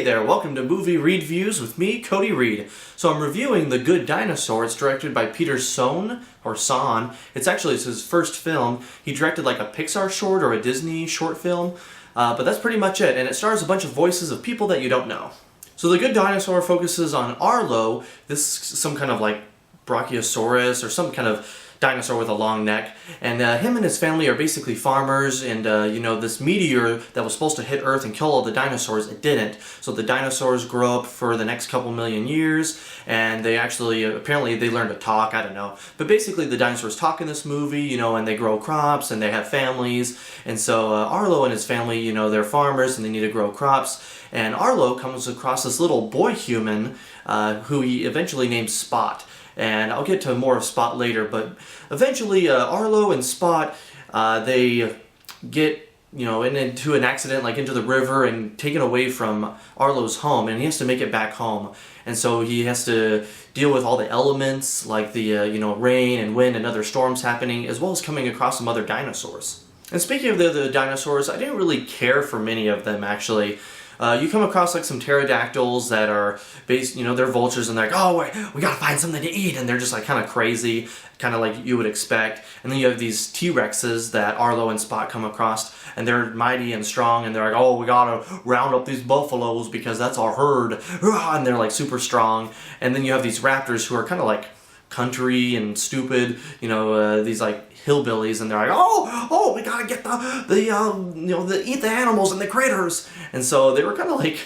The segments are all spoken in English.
there, welcome to Movie Reedviews with me, Cody Reed. So I'm reviewing The Good Dinosaur. It's directed by Peter Sohn, or Son. It's his first film. He directed like a Pixar short or a Disney short film, but that's pretty much it. And it stars a bunch of voices of people that you don't know. So The Good Dinosaur focuses on Arlo, some kind of like Brachiosaurus or some kind of dinosaur with a long neck, and him and his family are basically farmers, and this meteor that was supposed to hit Earth and kill all the dinosaurs, it didn't. So the dinosaurs grow up for the next couple million years, and they actually, apparently they learn to talk, I don't know. But basically the dinosaurs talk in this movie, and they grow crops, and they have families, and so Arlo and his family, they're farmers, and they need to grow crops, and Arlo comes across this little boy human, who he eventually names Spot. And I'll get to more of Spot later, but eventually Arlo and Spot, they get, into an accident, like into the river, and taken away from Arlo's home, and he has to make it back home. And so he has to deal with all the elements, like the, rain and wind and other storms happening, as well as coming across some other dinosaurs. And speaking of the other dinosaurs, I didn't really care for many of them, actually. You come across like some pterodactyls that are based, they're vultures, and they're like, oh, we gotta find something to eat, and they're just like kind of crazy, kind of like you would expect. And then you have these T-Rexes that Arlo and Spot come across, and they're mighty and strong, and they're like, oh, we gotta round up these buffaloes because that's our herd, and they're like super strong. And then you have these raptors who are kind of like country and stupid, these like hillbillies, and they're like, oh, we gotta get eat the animals and the critters. And so they were kind of like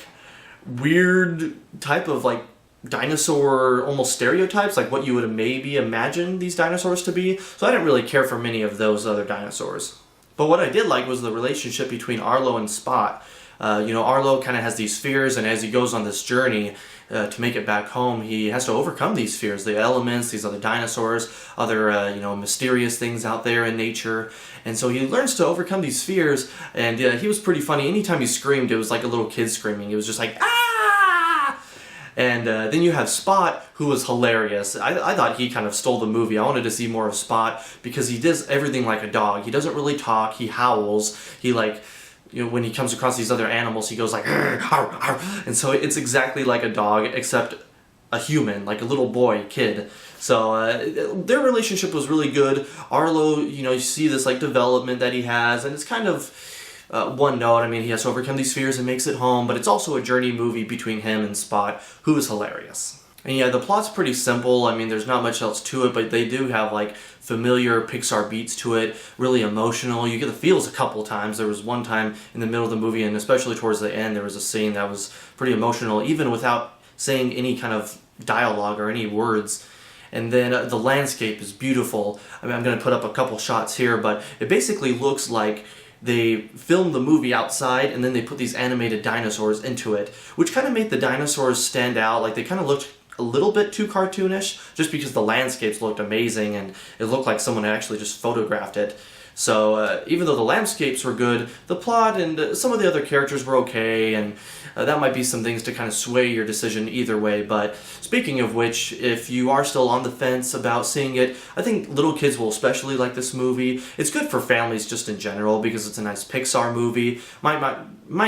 weird type of like dinosaur almost stereotypes, like what you would maybe imagine these dinosaurs to be. So I didn't really care for many of those other dinosaurs. But what I did like was the relationship between Arlo and Spot. Arlo kind of has these fears, and as he goes on this journey to make it back home, he has to overcome these fears, the elements, these other dinosaurs, other, mysterious things out there in nature. And so he learns to overcome these fears, and he was pretty funny. Anytime he screamed, it was like a little kid screaming. It was just like, ah! And then you have Spot, who was hilarious. I thought he kind of stole the movie. I wanted to see more of Spot because he does everything like a dog. He doesn't really talk. He howls. He when he comes across these other animals, he goes like, arr, arr, arr. And so it's exactly like a dog, except a human, like a little boy, kid. So their relationship was really good. Arlo, you see this like development that he has, and it's kind of one note. I mean, he has to overcome these fears and makes it home, but it's also a journey movie between him and Spot, who is hilarious. And yeah, the plot's pretty simple. I mean, there's not much else to it, but they do have like familiar Pixar beats to it, really emotional. You get the feels a couple times. There was one time in the middle of the movie, and especially towards the end, there was a scene that was pretty emotional, even without saying any kind of dialogue or any words. And then the landscape is beautiful. I mean, I'm going to put up a couple shots here, but it basically looks like they filmed the movie outside, and then they put these animated dinosaurs into it, which kind of made the dinosaurs stand out. Like, they kind of looked a little bit too cartoonish, just because the landscapes looked amazing, and it looked like someone had actually just photographed it. So even though the landscapes were good, the plot and some of the other characters were okay, and that might be some things to kind of sway your decision either way. But speaking of which, if you are still on the fence about seeing it, I think little kids will especially like this movie. It's good for families just in general because it's a nice Pixar movie. Might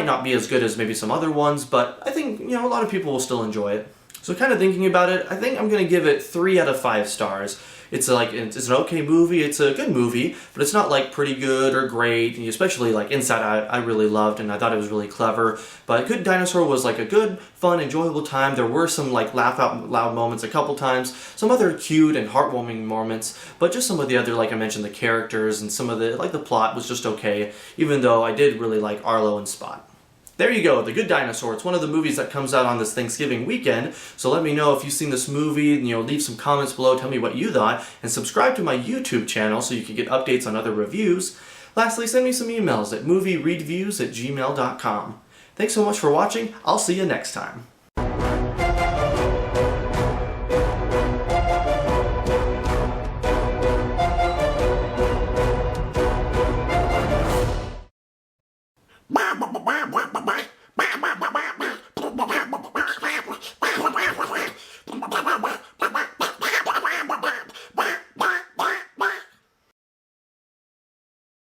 not be as good as maybe some other ones, but I think a lot of people will still enjoy it. So kind of thinking about it, I think I'm going to give it 3 out of 5 stars. It's an okay movie, it's a good movie, but it's not like pretty good or great, especially like Inside Out I really loved, and I thought it was really clever. But Good Dinosaur was like a good, fun, enjoyable time. There were some like laugh out loud moments a couple times, some other cute and heartwarming moments, but just some of the other, like I mentioned, the characters and some of the plot was just okay, even though I did really like Arlo and Spot. There you go, The Good Dinosaur. It's one of the movies that comes out on this Thanksgiving weekend, so let me know if you've seen this movie, leave some comments below, tell me what you thought, and subscribe to my YouTube channel so you can get updates on other reviews. Lastly, send me some emails at moviereedviews@gmail.com. Thanks so much for watching, I'll see you next time.